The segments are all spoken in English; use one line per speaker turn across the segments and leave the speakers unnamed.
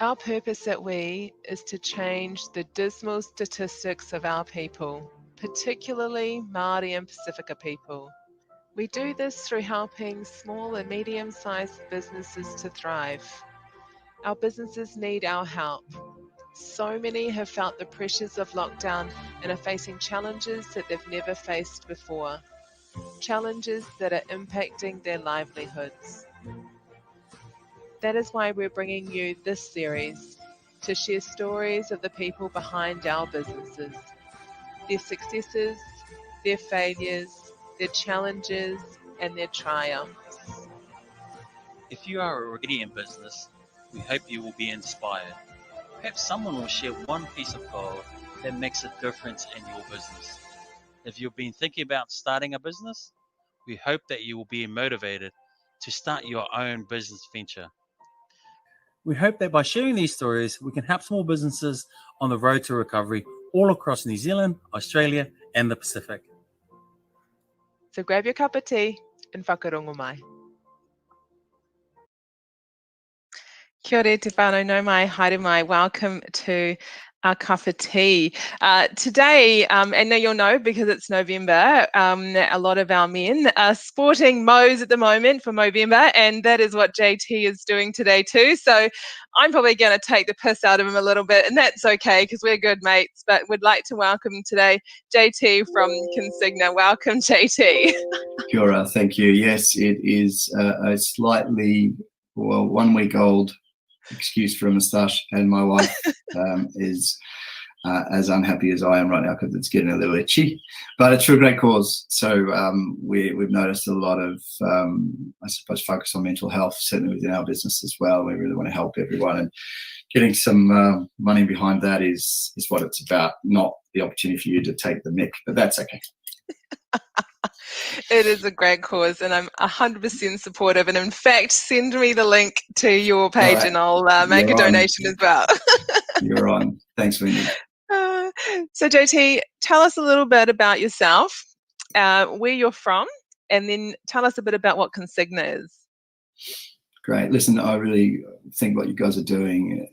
Our purpose at We is to change the dismal statistics of our people, particularly Māori and Pasifika people. We do this through helping small and medium-sized businesses to thrive. Our businesses need our help. So many have felt the pressures of lockdown and are facing challenges that they've never faced before. Challenges that are impacting their livelihoods. That is why we're bringing you this series, to share stories of the people behind our businesses, their successes, their failures, their challenges, and their triumphs.
If you are already in business, we hope you will be inspired. Perhaps someone will share one piece of gold that makes a difference in your business. If you've been thinking about starting a business, we hope that you will be motivated to start your own business venture.
We hope that by sharing these stories, we can help small businesses on the road to recovery all across New Zealand, Australia, and the Pacific.
So grab your cup of tea and whakarongo mai. Kia ora te whānau nau mai, haere mai. Welcome to our cup of tea. Today, and now you'll know because it's November, a lot of our men are sporting Mo's at the moment for Movember, and that is what JT is doing today too. So I'm probably going to take the piss out of him a little bit, and that's okay because we're good mates, but we'd like to welcome today JT from Consegna. Welcome, JT.
Kia ora, thank you. Yes, it is a slightly, 1 week old excuse for a moustache, and my wife is as unhappy as I am right now because it's getting a little itchy, but it's for a great cause. So we've noticed a lot of, I suppose, focus on mental health, certainly within our business as well. We really want to help everyone, and getting some money behind that is what it's about, not the opportunity for you to take the mick, but that's okay.
It is a great cause, and I'm 100% supportive. And in fact, send me the link to your page, right, and I'll make a donation as well.
You're on. Thanks, Wendy.
So, JT, tell us a little bit about yourself, where you're from, and then tell us a bit about what Consegna is.
Great. Listen, I really think what you guys are doing,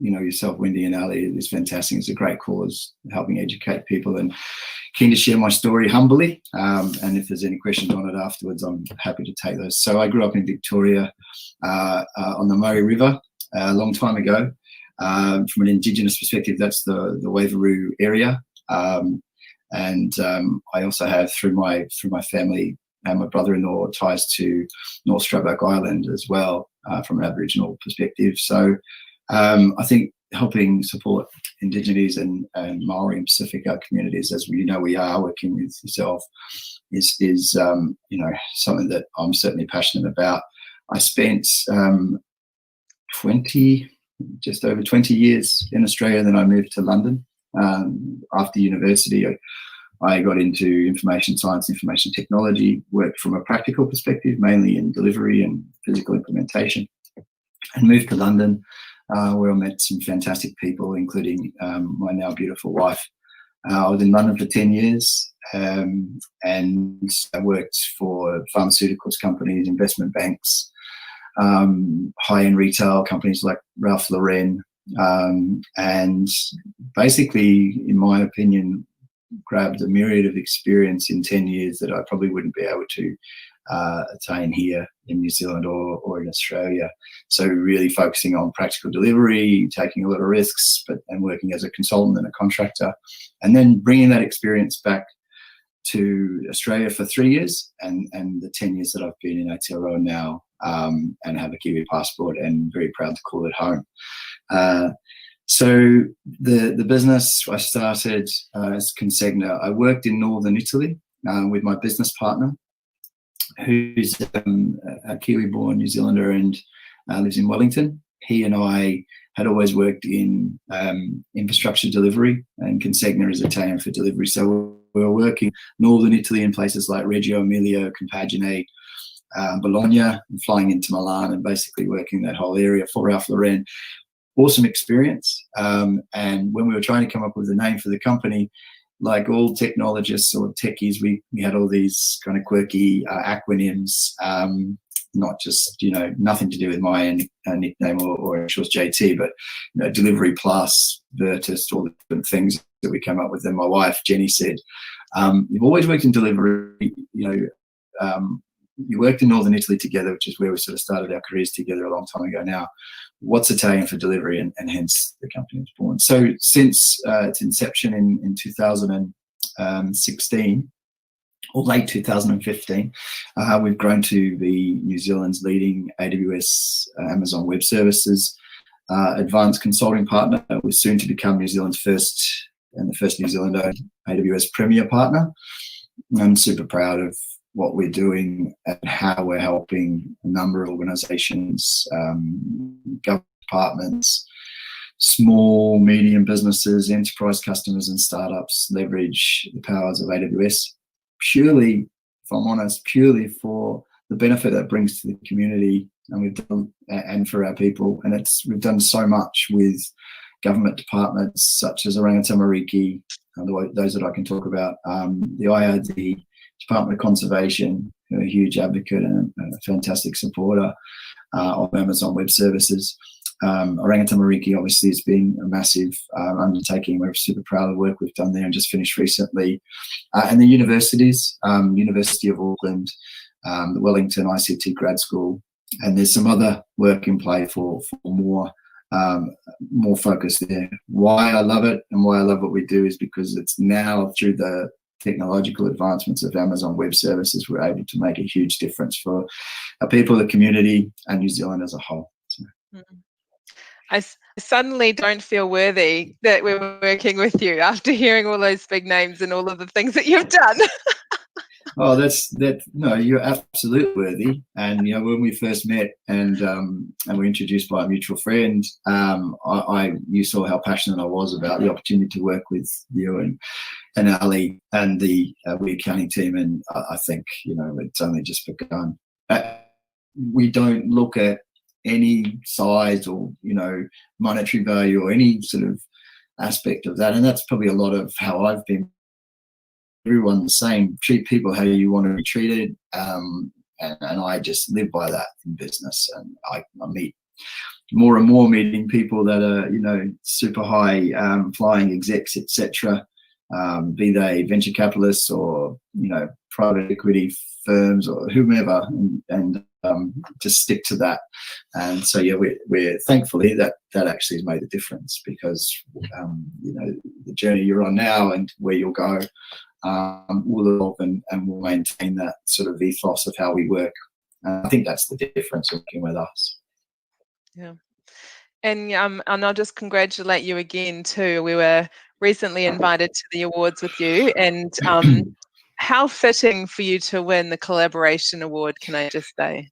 yourself, Wendy, and Ali, is fantastic. It's a great cause, helping educate people, and keen to share my story humbly. And if there's any questions on it afterwards, I'm happy to take those. So I grew up in Victoria on the Murray River a long time ago. From an Indigenous perspective, that's the Waveroo area. And I also have, through my family and my brother-in-law, ties to North Stradbroke Island as well, from an Aboriginal perspective. So I think helping support Indigenous and Maori and Pacifica communities, as we are working with yourself, is something that I'm certainly passionate about. I spent just over 20 years in Australia, then I moved to London. After university, I got into information science, information technology, worked from a practical perspective, mainly in delivery and physical implementation, and moved to London, where I met some fantastic people, including my now beautiful wife. I was in London for 10 years, and I worked for pharmaceuticals companies, investment banks, high-end retail companies like Ralph Lauren, and basically, in my opinion, grabbed a myriad of experience in 10 years that I probably wouldn't be able to attain here in New Zealand or in Australia. So really focusing on practical delivery, taking a lot of risks, and working as a consultant and a contractor, and then bringing that experience back to Australia for 3 years, and the 10 years that I've been in Aotearoa now, and have a Kiwi passport, and very proud to call it home. So the business I started as Consegna, I worked in northern Italy with my business partner, who's a Kiwi-born New Zealander and lives in Wellington. He and I had always worked in infrastructure delivery, and Consegna is Italian for delivery. So we were working northern Italy in places like Reggio Emilia, Compagine, Bologna, and flying into Milan, and basically working that whole area for Ralph Lauren. Awesome experience. And when we were trying to come up with a name for the company, like all technologists or techies, we had all these kind of quirky acronyms. not just, nothing to do with my nickname or initials JT, but Delivery Plus, Virtus, all the different things that we came up with. And my wife Jenny said, "You've always worked in delivery. You worked in Northern Italy together, which is where we sort of started our careers together a long time ago now. What's Italian for delivery?" And hence the company was born. So since its inception in 2016, or late 2015, we've grown to be New Zealand's leading AWS Amazon Web Services advanced consulting partner. We're soon to become New Zealand's first New Zealand AWS Premier partner. I'm super proud of what we're doing and how we're helping a number of organizations, government departments, small, medium businesses, enterprise customers and startups leverage the powers of AWS purely, if I'm honest, purely for the benefit that it brings to the community and for our people. And we've done so much with government departments such as Orangitan Mariki, those that I can talk about, the IRD, Department of Conservation, who are a huge advocate and a fantastic supporter of Amazon Web Services. Orangitan Mariki obviously has been a massive undertaking. We're super proud of the work we've done there and just finished recently. And the universities, University of Auckland, the Wellington ICT Grad School, and there's some other work in play for more focus there. Why I love it and why I love what we do is because it's now through the technological advancements of Amazon Web Services, we're able to make a huge difference for our people, the community, and New Zealand as a whole. So.
I suddenly don't feel worthy that we're working with you after hearing all those big names and all of the things that you've done.
Oh, no, you're absolutely worthy. And when we first met and were introduced by a mutual friend, you saw how passionate I was about the opportunity to work with you and Ali and the We Accounting team. And I think it's only just begun. We don't look at any size or monetary value or any sort of aspect of that, and that's probably a lot of how I've been. Everyone the same, treat people how you want to be treated, and I just live by that in business. And I meet more and more meeting people that are super high flying execs, etc. Be they venture capitalists or private equity firms or whomever, and just stick to that. And so we're thankfully that actually has made a difference, because the journey you're on now and where you'll go will evolve and will maintain that sort of ethos of how we work. I think that's the difference working with us.
Yeah. And I'll just congratulate you again too. We were recently invited to the awards with you, and how fitting for you to win the Collaboration Award, can I just say?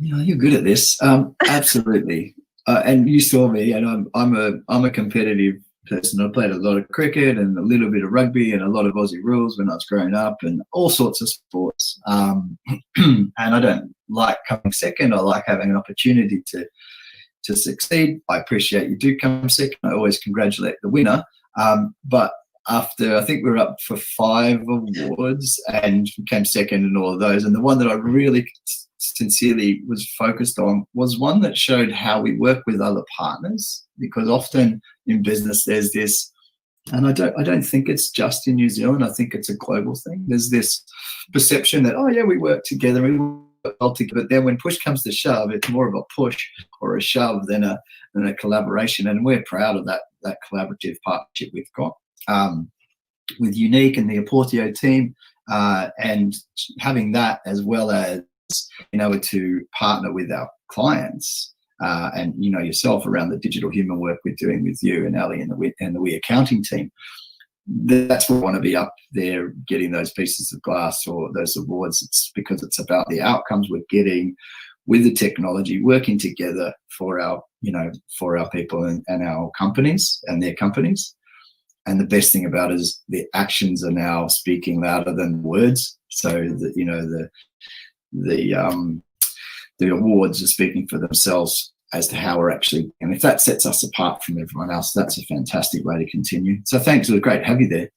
You're good at this. Absolutely. And you saw me, and I'm a competitive person. I played a lot of cricket and a little bit of rugby and a lot of Aussie rules when I was growing up, and all sorts of sports. And I don't like coming second. I like having an opportunity to succeed. I appreciate you do come second. I always congratulate the winner. But after, I think we were up for 5 awards and came second in all of those. And the one that I really sincerely was focused on was one that showed how we work with other partners, because often in business there's this, and I don't think it's just in New Zealand, I think it's a global thing. There's this perception that, we work together, we work well together, but then when push comes to shove, it's more of a push or a shove than a collaboration. And we're proud of that collaborative partnership we've got with Unique and the Aportio team, and having that as well as to partner with our clients and yourself around the digital human work we're doing with you and Ali and the We Accounting team. That's what we want to be up there getting those pieces of glass or those awards. It's because it's about the outcomes we're getting with the technology, working together for our people and our companies and their companies. And the best thing about it is the actions are now speaking louder than words. So that the awards are speaking for themselves as to how we're actually, and if that sets us apart from everyone else, that's a fantastic way to continue. So thanks, it was great to have you there.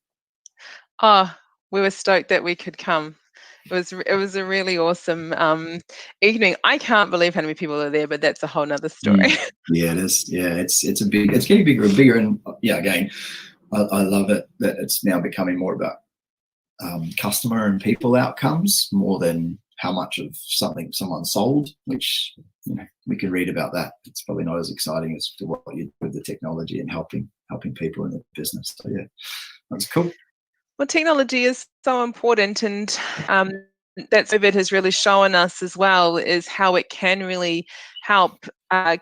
Oh, we were stoked that we could come. It was a really awesome evening. I can't believe how many people are there, but that's a whole nother story.
Yeah, it is. Yeah, it's getting bigger and bigger, and yeah, again, I love it that it's now becoming more about customer and people outcomes more than how much of something someone sold, which, you know, we can read about that. It's probably not as exciting as to what you do with the technology and helping people in the business. So yeah, that's cool.
Well, technology is so important, and that COVID has really shown us as well is how it can really help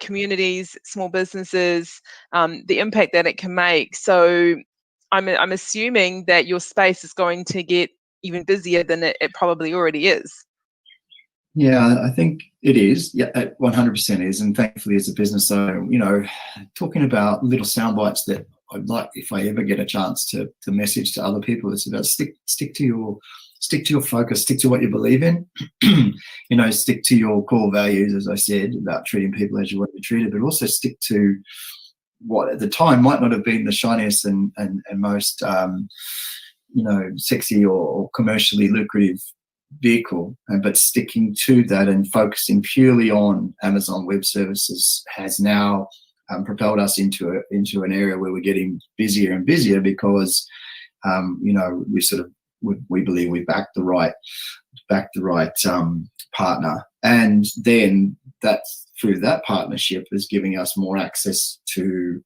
communities, small businesses, the impact that it can make. So I'm assuming that your space is going to get even busier than it probably already is.
Yeah, I think it is. Yeah, it 100% is. And thankfully, as a business owner, you know, talking about little sound bites that I'd like, if I ever get a chance to message to other people, it's about stick to your focus, stick to what you believe in. You know, stick to your core values, as I said, about treating people as you want to be treated, but also stick to what at the time might not have been the shiniest and most you know, sexy or commercially lucrative vehicle, but sticking to that and focusing purely on Amazon Web Services has now propelled us into an area where we're getting busier and busier because you know, we believe we backed the right partner, and then that through that partnership is giving us more access to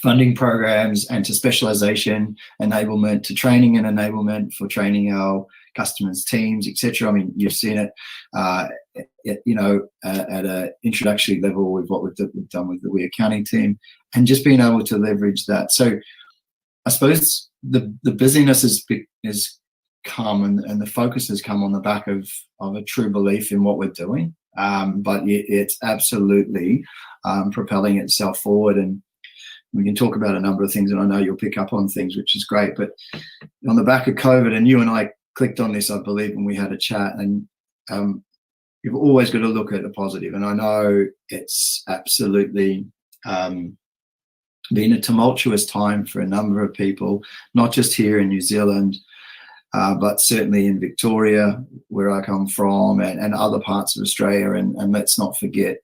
funding programs and to specialization, enablement, to training and enablement for training our customers, teams, etc. I mean, you've seen it, you know, at an introductory level with what we've done with the We Accounting team, and just being able to leverage that. So I suppose the busyness is come and the focus has come on the back of a true belief in what we're doing, but it's absolutely propelling itself forward. And we can talk about a number of things, and I know you'll pick up on things, which is great. But on the back of COVID, and you and I clicked on this, I believe, when we had a chat, and you've always got to look at the positive. And I know it's absolutely been a tumultuous time for a number of people, not just here in New Zealand, but certainly in Victoria, where I come from, and other parts of Australia. And let's not forget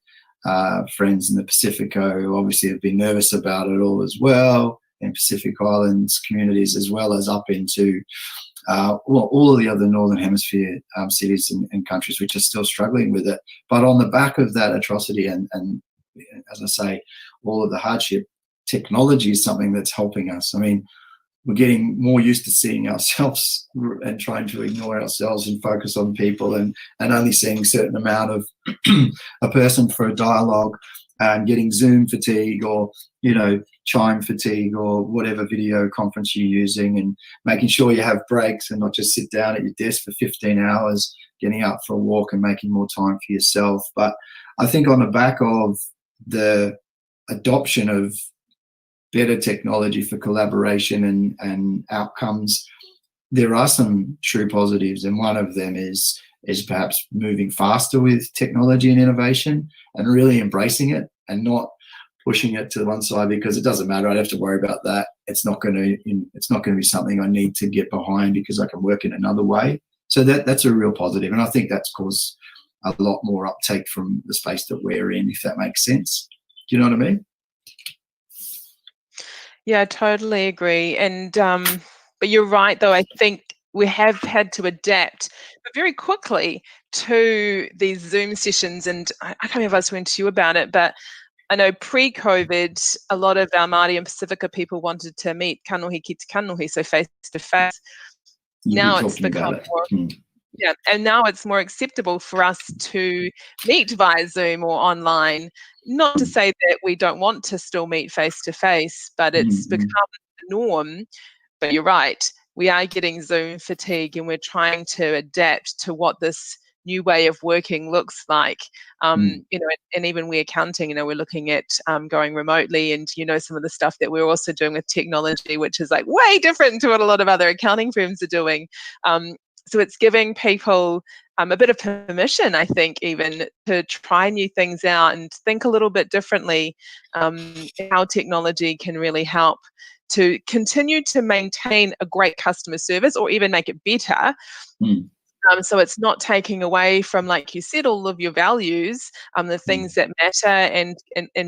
friends in the Pacifico who obviously have been nervous about it all as well, in Pacific Islands communities, as well as up into all of the other Northern Hemisphere cities and countries which are still struggling with it. But on the back of that atrocity and as I say, all of the hardship, technology is something that's helping us. I mean, we're getting more used to seeing ourselves and trying to ignore ourselves and focus on people, and only seeing a certain amount of a person for a dialogue, and getting Zoom fatigue, or, you know, Chime fatigue, or whatever video conference you're using, and making sure you have breaks and not just sit down at your desk for 15 hours, getting out for a walk and making more time for yourself. But I think on the back of the adoption of better technology for collaboration and outcomes, there are some true positives, and one of them is perhaps moving faster with technology and innovation, and really embracing it and not pushing it to one side because it doesn't matter, I don't have to worry about that. It's not going to be something I need to get behind because I can work in another way. So that's a real positive, and I think that's caused a lot more uptake from the space that we're in, if that makes sense. Do you know what I mean?
Yeah, I totally agree. And but you're right, though. I think we have had to adapt very quickly to these Zoom sessions. And I can't remember if I was talking to you about it, but I know pre-COVID, a lot of our Māori and Pacifica people wanted to meet kanohi ki te kanohi, so face to face. Now it's become more, yeah, and now it's more acceptable for us to meet via Zoom or online. Not to say that we don't want to still meet face to face, but it's become the norm. But you're right, we are getting Zoom fatigue, and we're trying to adapt to what this new way of working looks like. You know, and even We Accounting, you know, we're looking at going remotely, and, you know, some of the stuff that we're also doing with technology, which is like way different to what a lot of other accounting firms are doing. So it's giving people a bit of permission, I think, even to try new things out and think a little bit differently, how technology can really help to continue to maintain a great customer service or even make it better, So it's not taking away from, like you said, all of your values, the things that matter, and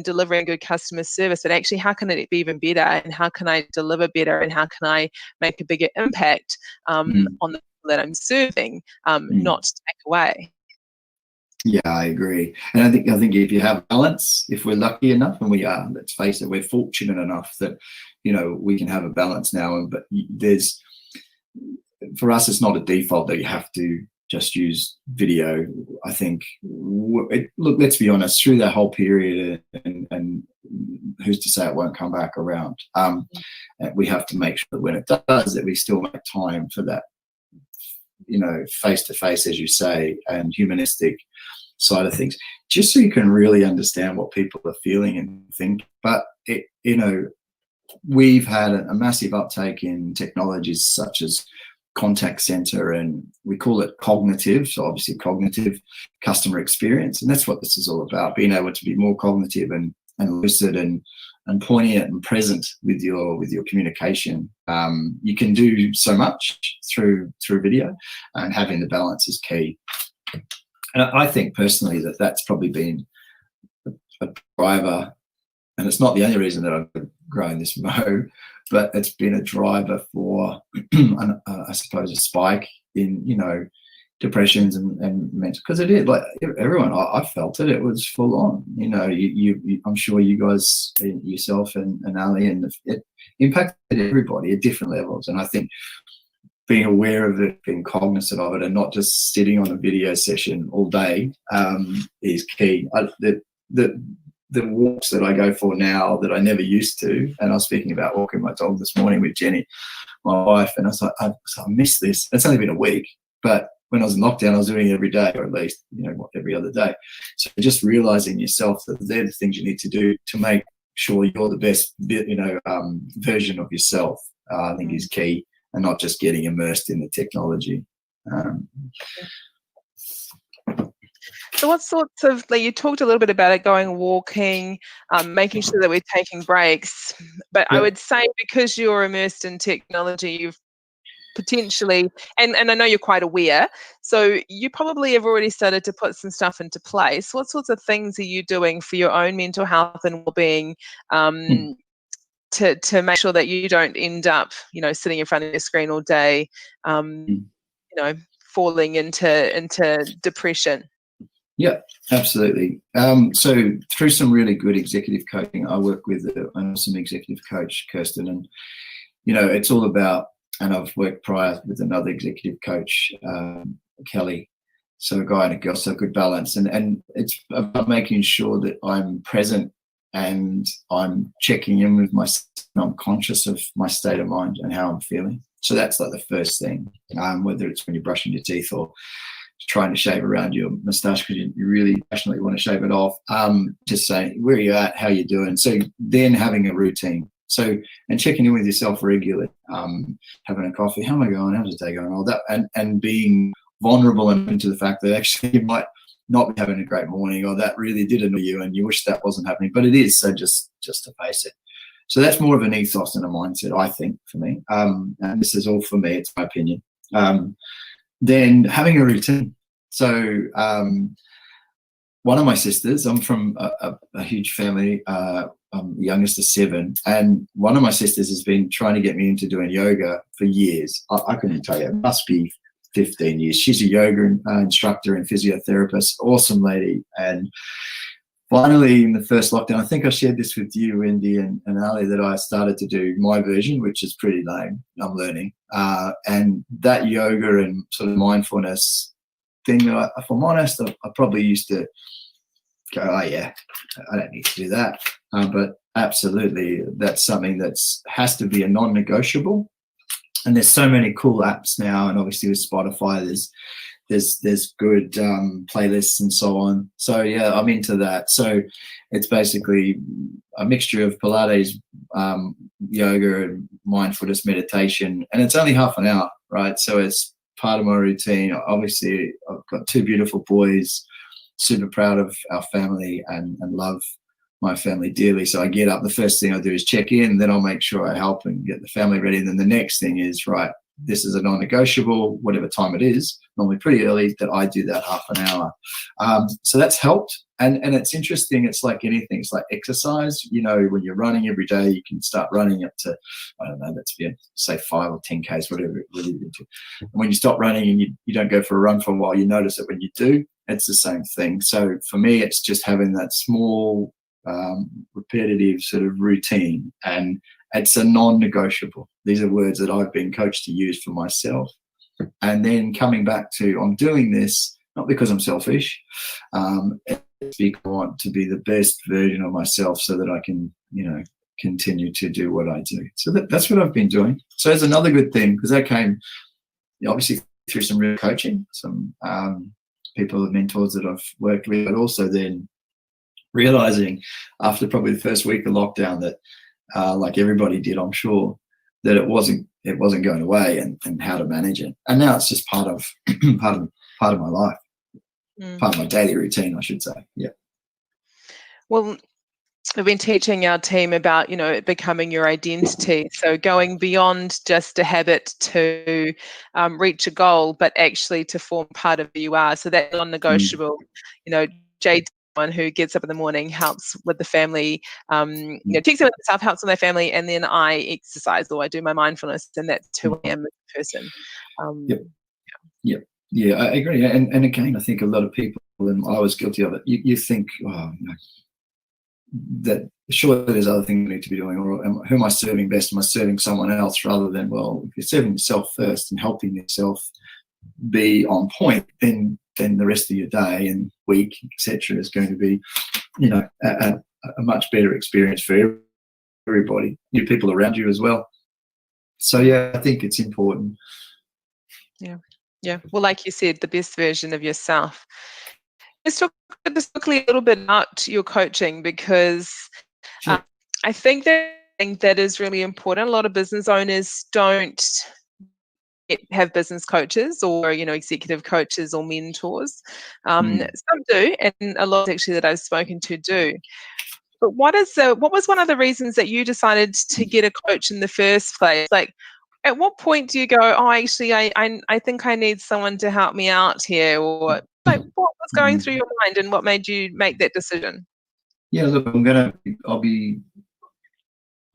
delivering good customer service. But actually, how can it be even better? And how can I deliver better? And how can I make a bigger impact on the people that I'm serving, not to take away?
Yeah, I agree. And I think if you have balance, if we're lucky enough, and we are, let's face it, we're fortunate enough that, we can have a balance now. But for us, it's not a default that you have to just use video. I think, look, let's be honest, through that whole period, and who's to say it won't come back around? We have to make sure that when it does, that we still make time for that, face to face, as you say, and humanistic side of things, just so you can really understand what people are feeling and think. But we've had a massive uptake in technologies such as contact center, and we call it cognitive, so obviously cognitive customer experience, and that's what this is all about, being able to be more cognitive and lucid and poignant and present with your communication. You can do so much through video, and having the balance is key. And I think personally that that's probably been a driver, and it's not the only reason that I've grown this Mo, but it's been a driver for, I suppose, a spike in, depressions and mental, because it is, like, everyone, I felt it. It was full on. I'm sure you guys, yourself and Ali, and it impacted everybody at different levels. And I think being aware of it, being cognizant of it, and not just sitting on a video session all day is key. The walks that I go for now that I never used to, and I was speaking about walking my dog this morning with Jenny, my wife, and I was like, I miss this. It's only been a week, but when I was in lockdown, I was doing it every day, or at least, every other day. So just realizing yourself that they're the things you need to do to make sure you're the best, version of yourself, I think is key, and not just getting immersed in the technology.
So what sorts of, you talked a little bit about it, going walking, making sure that we're taking breaks, but I would say because you're immersed in technology, you've potentially, and I know you're quite aware, so you probably have already started to put some stuff into place. What sorts of things are you doing for your own mental health and well-being to make sure that you don't end up, sitting in front of your screen all day, falling into depression?
Yeah, absolutely. So through some really good executive coaching, I work with an awesome executive coach, Kirsten, and it's all about, and I've worked prior with another executive coach, Kelly, so a guy and a girl, so good balance, and it's about making sure that I'm present and I'm checking in with myself, and I'm conscious of my state of mind and how I'm feeling. So that's like the first thing, whether it's when you're brushing your teeth or trying to shave around your moustache because you really passionately want to shave it off. Just saying, where are you at? How are you doing? So then having a routine. So, and checking in with yourself regularly, having a coffee. How am I going? How's the day going? All that, and being vulnerable and into the fact that actually you might not be having a great morning, or that really did annoy you and you wish that wasn't happening, but it is. So just to face it. So that's more of an ethos and a mindset, I think, for me. And this is all for me. It's my opinion. Then having a routine. So one of my sisters, I'm from a huge family, I'm the youngest of 7, and one of my sisters has been trying to get me into doing yoga for years. I couldn't tell you, it must be 15 years. She's a yoga instructor and physiotherapist, awesome lady. And finally, in the first lockdown, I think I shared this with you, Wendy and Ali, that I started to do my version, which is pretty lame. I'm learning. And that yoga and sort of mindfulness thing, if I'm honest, I probably used to go, oh yeah, I don't need to do that. But absolutely, that's something that has to be a non-negotiable. And there's so many cool apps now, and obviously with Spotify, there's good playlists and so on. So yeah, I'm into that. So it's basically a mixture of Pilates, yoga, and mindfulness meditation, and it's only half an hour, right? So it's part of my routine. Obviously, I've got 2 beautiful boys, super proud of our family and love my family dearly. So I get up, the first thing I do is check in, then I'll make sure I help and get the family ready. And then the next thing is, right, this is a non-negotiable, whatever time it is, normally pretty early, that I do that half an hour. So that's helped. And it's interesting. It's like anything. It's like exercise. When you're running every day, you can start running up to, I don't know, let's say 5 or 10 Ks, whatever it really is. And when you stop running and you don't go for a run for a while, you notice it when you do. It's the same thing. So for me, it's just having that small, repetitive sort of routine, and it's a non-negotiable. These are words that I've been coached to use for myself. And then coming back to, I'm doing this not because I'm selfish, it's because I want to be the best version of myself so that I can, continue to do what I do. So that's what I've been doing. So there's another good thing, because that came obviously through some real coaching, some people, mentors that I've worked with, but also then realizing after probably the first week of lockdown that, like everybody did, I'm sure, that it wasn't going away, and how to manage it. And now it's just part of part of my life, part of my daily routine, I should say. Yeah.
Well, we've been teaching our team about, it becoming your identity. So going beyond just a habit to reach a goal, but actually to form part of who you are. So that's non-negotiable. Jade, one who gets up in the morning, helps with the family, takes care of themselves, helps with their family, and then I exercise or I do my mindfulness, and that's who I am as a person.
Yeah, I agree. And again, I think a lot of people, and I was guilty of it, you think, that surely there's other things you need to be doing, or who am I serving best? Am I serving someone else? Rather than, well, if you're serving yourself first and helping yourself be on point, then the rest of your day and week, etc., is going to be, a much better experience for everybody, you people around you as well. So yeah, I think it's important.
Yeah. Well, like you said, the best version of yourself. Let's talk quickly a little bit about your coaching, because
Sure.
I think that is really important. A lot of business owners don't have business coaches or executive coaches or mentors. Some do, and a lot actually that I've spoken to do. But what was one of the reasons that you decided to get a coach in the first place? Like, at what point do you go, oh, actually, I think I need someone to help me out here? Or like, what was going through your mind, and what made you make that decision?
Yeah, look, I'll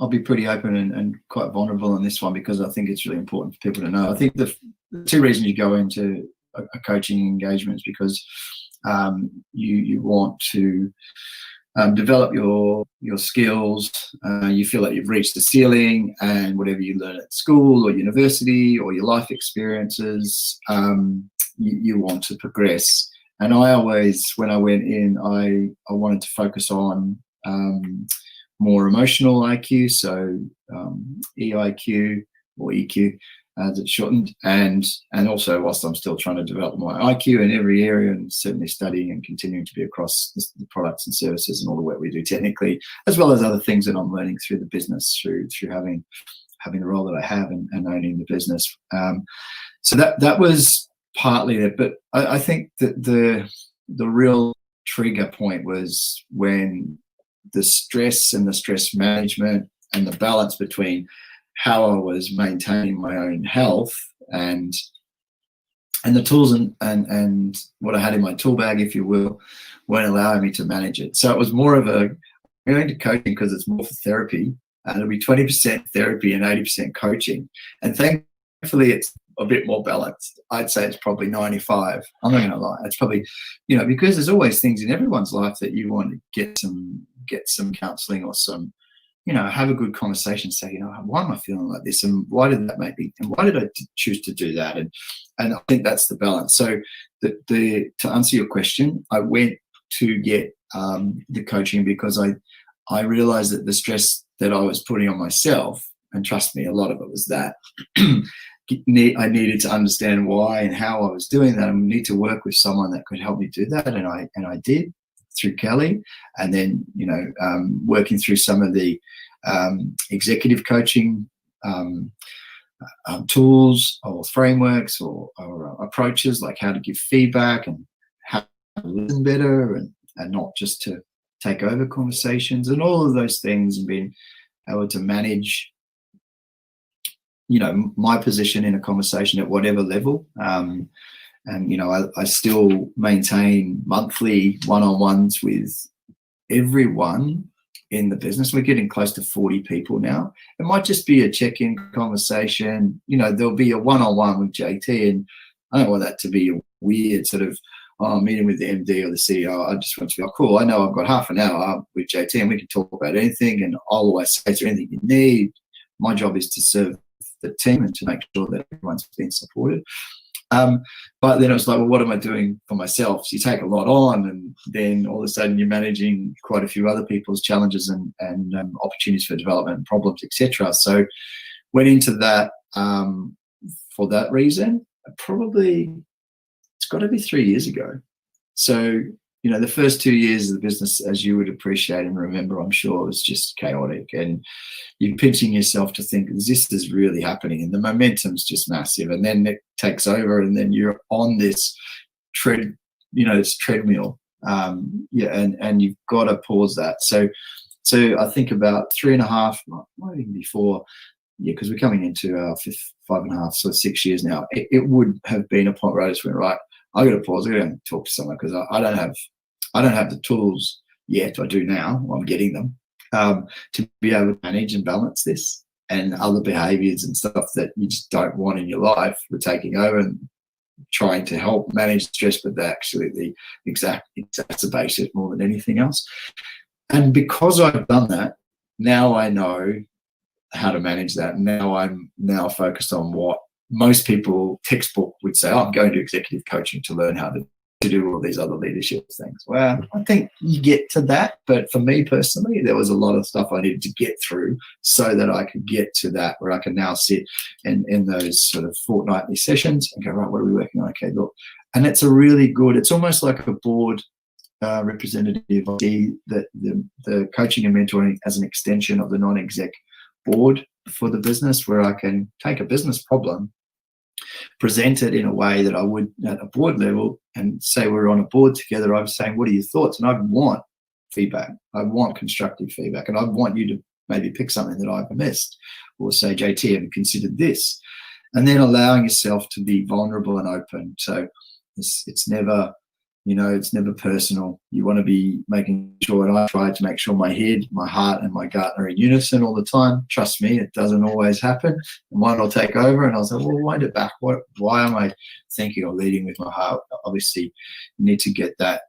be pretty open and quite vulnerable on this one, because I think it's really important for people to know. I think the two reasons you go into a coaching engagement is because you want to develop your skills. You feel like you've reached the ceiling, and whatever you learn at school or university or your life experiences, you want to progress. And I always, when I went in, I wanted to focus on more emotional IQ, so EIQ or EQ as it's shortened, and also whilst I'm still trying to develop my IQ in every area, and certainly studying and continuing to be across the products and services and all the work we do technically, as well as other things that I'm learning through the business, through having the role that I have and owning the business. So that was partly it, but I think that the real trigger point was when the stress and the stress management and the balance between how I was maintaining my own health and the tools and what I had in my tool bag, if you will, weren't allowing me to manage it. So it was more of I'm going to coaching because it's more for therapy, and it'll be 20% therapy and 80% coaching. And thankfully it's a bit more balanced. I'd say it's probably 95. I'm not going to lie. It's probably, because there's always things in everyone's life that you want to get some counseling or some, have a good conversation, say, why am I feeling like this? And why did that make me, and why did I choose to do that? And I think that's the balance. So to answer your question, I went to get the coaching because I realized that the stress that I was putting on myself, and trust me, a lot of it was that, I needed to understand why and how I was doing that. I need to work with someone that could help me do that. And I did, through Kelly, and then, working through some of the executive coaching tools or frameworks or approaches, like how to give feedback and how to listen better and not just to take over conversations and all of those things, and being able to manage my position in a conversation at whatever level. And I still maintain monthly one-on-ones with everyone in the business. We're getting close to 40 people now. It might just be a check-in conversation. There'll be a one-on-one with JT, and I don't want that to be a weird sort of meeting with the MD or the CEO. I just want to be like, cool, I know I've got half an hour with JT and we can talk about anything, and I'll always say, is there anything you need? My job is to serve the team and to make sure that everyone's being supported. But then it was like, well, what am I doing for myself? So you take a lot on, and then all of a sudden you're managing quite a few other people's challenges and opportunities for development, problems, etc. So went into that for that reason. Probably it's got to be 3 years ago. So the first 2 years of the business, as you would appreciate and remember, I'm sure, was just chaotic, and you're pinching yourself to think, this is really happening, and the momentum's just massive, and then it takes over, and then you're on this this treadmill, and you've got to pause that. So I think about 3.5, not even before, because we're coming into our 5.5, so 6 years now. It would have been a point where I just went, right, I got to pause. I got to talk to someone, because I don't have the tools yet. I do now. I'm getting them to be able to manage and balance this, and other behaviours and stuff that you just don't want in your life. We're taking over and trying to help manage stress, but they actually exacerbate it more than anything else. And because I've done that, now I know how to manage that. Now I'm focused on what most people textbook would say, I'm going to executive coaching to learn how to do all these other leadership things. Well, I think you get to that, but for me personally, there was a lot of stuff I needed to get through so that I could get to that where I can now sit in those sort of fortnightly sessions and go, right, what are we working on? Okay, look. And it's a really good, it's almost like a board representative. I see that the coaching and mentoring as an extension of the non-exec board for the business, where I can take a business problem, present it in a way that I would at a board level, and say we're on a board together. I'm saying, what are your thoughts? And I want feedback. I want constructive feedback, and I want you to maybe pick something that I've missed, or say, JT, have you considered this? And then allowing yourself to be vulnerable and open. So it's never, it's never personal. You want to be making sure, and I try to make sure my head, my heart, and my gut are in unison all the time. Trust me, it doesn't always happen. And one will take over, and I'll say, well, wind it back. Why am I thinking or leading with my heart? Obviously, you need to get that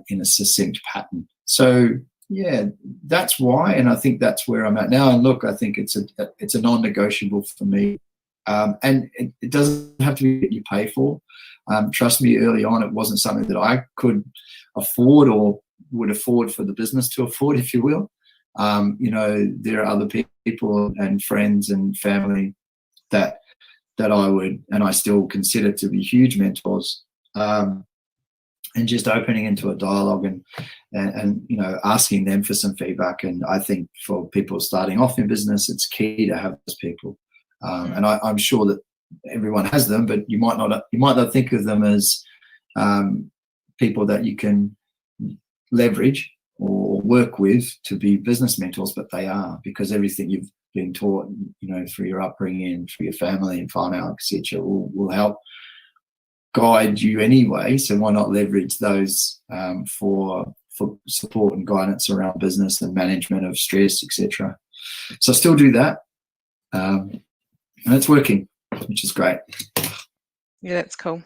in a succinct pattern. So, yeah, that's why, and I think that's where I'm at now. And look, I think it's a non-negotiable for me. And it doesn't have to be what you pay for. Trust me, early on, it wasn't something that I could afford or would afford for the business to afford, if you will. There are other people and friends and family that I would, and I still consider to be huge mentors, and just opening into a dialogue and asking them for some feedback. And I think for people starting off in business, it's key to have those people. And I'm sure that everyone has them, but you might not think of them as people that you can leverage or work with to be business mentors, but they are, because everything you've been taught, through your upbringing, through your family and whānau, etc., will help guide you anyway. So why not leverage those for support and guidance around business and management of stress, etc. So I still do that, and it's working, which is great.
Yeah, that's cool.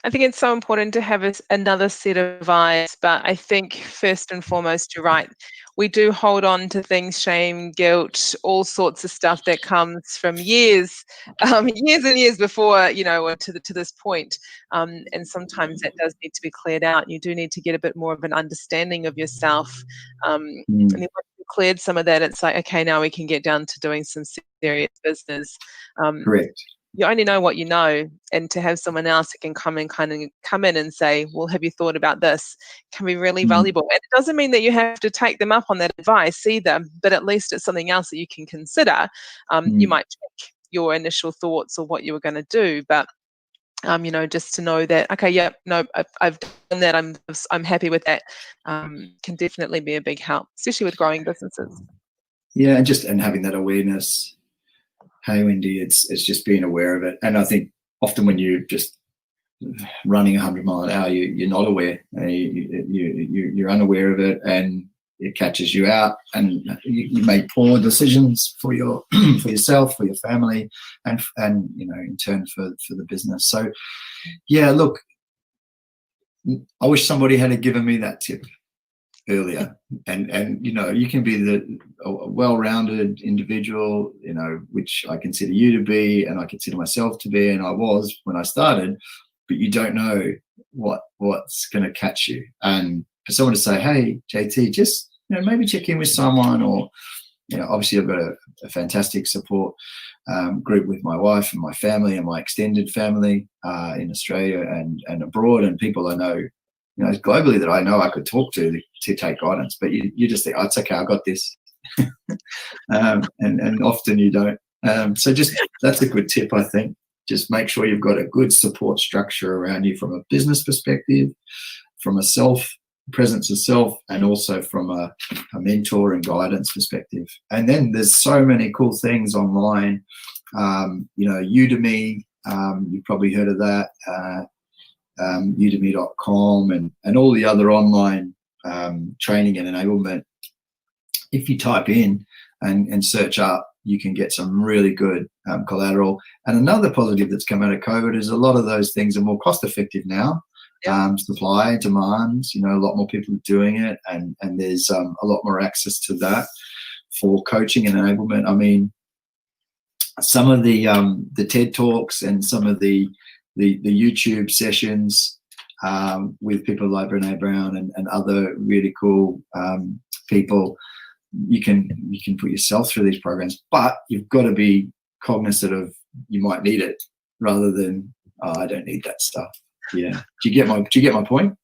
I think it's so important to have another set of eyes, but I think first and foremost, you're right. We do hold on to things, shame, guilt, all sorts of stuff that comes from years and years before, to this point. And sometimes that does need to be cleared out. You do need to get a bit more of an understanding of yourself. And then once you've cleared some of that, it's like, okay, now we can get down to doing some serious business.
Correct.
You only know what you know, and to have someone else that can come in and say, well, have you thought about this, can be really valuable. And it doesn't mean that you have to take them up on that advice either, but at least it's something else that you can consider. You might check your initial thoughts or what you were going to do, but just to know that, okay, yeah, no, I've done that, I'm happy with that, can definitely be a big help, especially with growing businesses.
Yeah, and having that awareness hey, Wendy, it's just being aware of it. And I think often when you're just running 100 miles an hour, you're not aware. You're unaware of it, and it catches you out, and you make poor decisions for your for yourself, for your family, and in turn for the business. So yeah, look, I wish somebody had given me that tip earlier. And you can be a well-rounded individual, which I consider you to be, and I consider myself to be, and I was when I started, but you don't know what's going to catch you. And for someone to say, hey, JT, just maybe check in with someone, or obviously I've got a fantastic support group with my wife and my family and my extended family in Australia and abroad, and people I know globally that I know I could talk to take guidance. But you just think, oh, it's okay, I got this. and often you don't. So just that's a good tip, I think. Just make sure you've got a good support structure around you from a business perspective, from a presence of self, and also from a mentor and guidance perspective. And then there's so many cool things online. Udemy, you've probably heard of that. Udemy.com and all the other online training and enablement. If you type in and search up, you can get some really good collateral. And another positive that's come out of COVID is a lot of those things are more cost effective now. Yep. Supply, demands, a lot more people are doing it, and there's a lot more access to that for coaching and enablement. I mean, some of the TED Talks and some of the YouTube sessions with people like Brene Brown and other really cool people, you can put yourself through these programs, but you've got to be cognizant of you might need it rather than, oh, I don't need that stuff. Yeah. Do you get my point?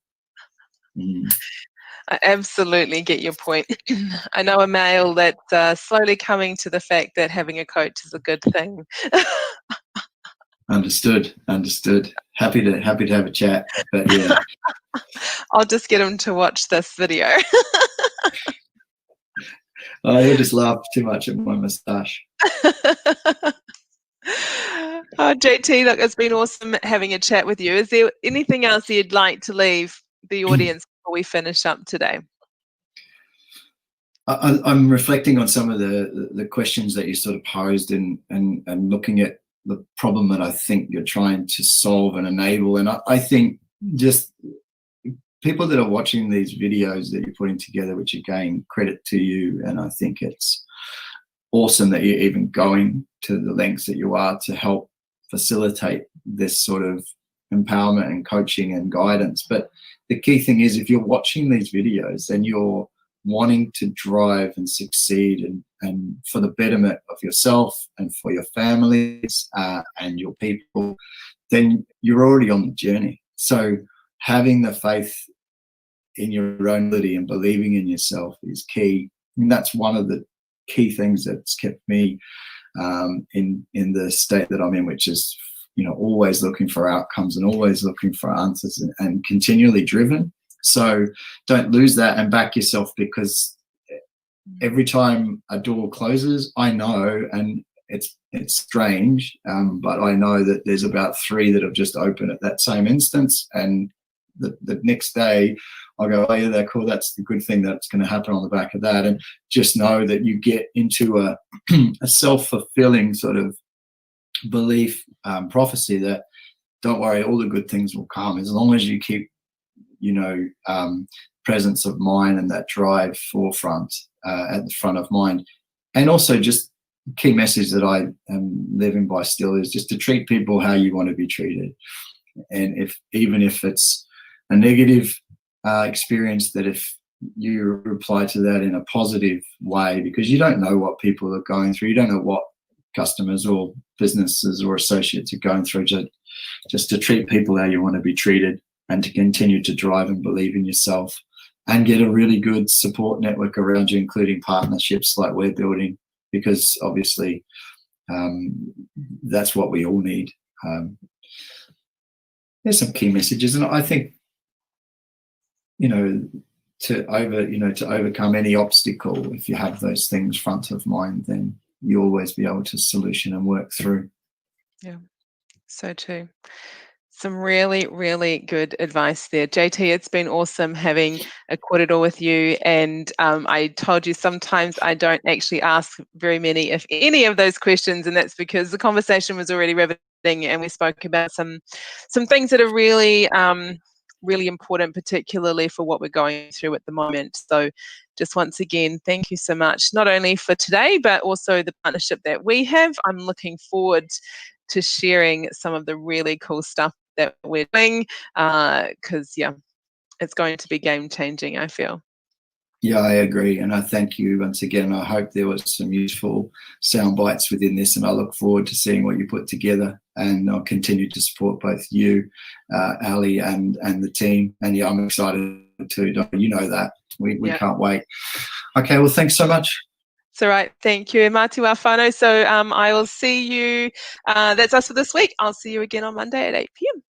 I absolutely get your point. I know a male that's slowly coming to the fact that having a coach is a good thing.
Understood. Happy to have a chat. But yeah.
I'll just get him to watch this video.
Oh, he'll just laugh too much at my moustache.
JT, look, it's been awesome having a chat with you. Is there anything else you'd like to leave the audience before we finish up today?
I'm reflecting on some of the questions that you sort of posed and looking at the problem that I think you're trying to solve and enable. And I think just people that are watching these videos that you're putting together, which again, credit to you. And I think it's awesome that you're even going to the lengths that you are to help facilitate this sort of empowerment and coaching and guidance. But the key thing is, if you're watching these videos and you're wanting to drive and succeed and for the betterment of yourself and for your families and your people, then you're already on the journey. So having the faith in your own ability and believing in yourself is key. And that's one of the key things that's kept me in the state that I'm in, which is, always looking for outcomes and always looking for answers and continually driven. So don't lose that and back yourself, because every time a door closes, I know, and it's strange, but I know that there's about 3 that have just opened at that same instance. And the next day I'll go, oh yeah, they're cool. That's the good thing that's going to happen on the back of that. And just know that you get into a self-fulfilling sort of belief, prophecy that don't worry, all the good things will come as long as you keep, presence of mind and that drive forefront at the front of mind. And also just key message that I am living by still is just to treat people how you want to be treated. And even if it's a negative experience, that if you reply to that in a positive way, because you don't know what people are going through, you don't know what customers or businesses or associates are going through, just to treat people how you want to be treated and to continue to drive and believe in yourself and get a really good support network around you, including partnerships like we're building, because obviously that's what we all need. There's some key messages, and I think, to overcome any obstacle, if you have those things front of mind, then you always be able to solution and work through.
Yeah, so true. Some really, really good advice there. JT, it's been awesome having a korero with you. And I told you sometimes I don't actually ask very many, if any, of those questions. And that's because the conversation was already riveting and we spoke about some things that are really, really important, particularly for what we're going through at the moment. So just once again, thank you so much, not only for today, but also the partnership that we have. I'm looking forward to sharing some of the really cool stuff that we're doing, because it's going to be game changing, I feel.
Yeah, I agree, and I thank you once again. I hope there was some useful sound bites within this, and I look forward to seeing what you put together. And I'll continue to support both you, Ali, and the team. And yeah, I'm excited too. You know that we can't wait. Okay, well, thanks so much.
It's all right. Thank you, Mati Wafano. So I will see you. That's us for this week. I'll see you again on Monday at 8 p.m.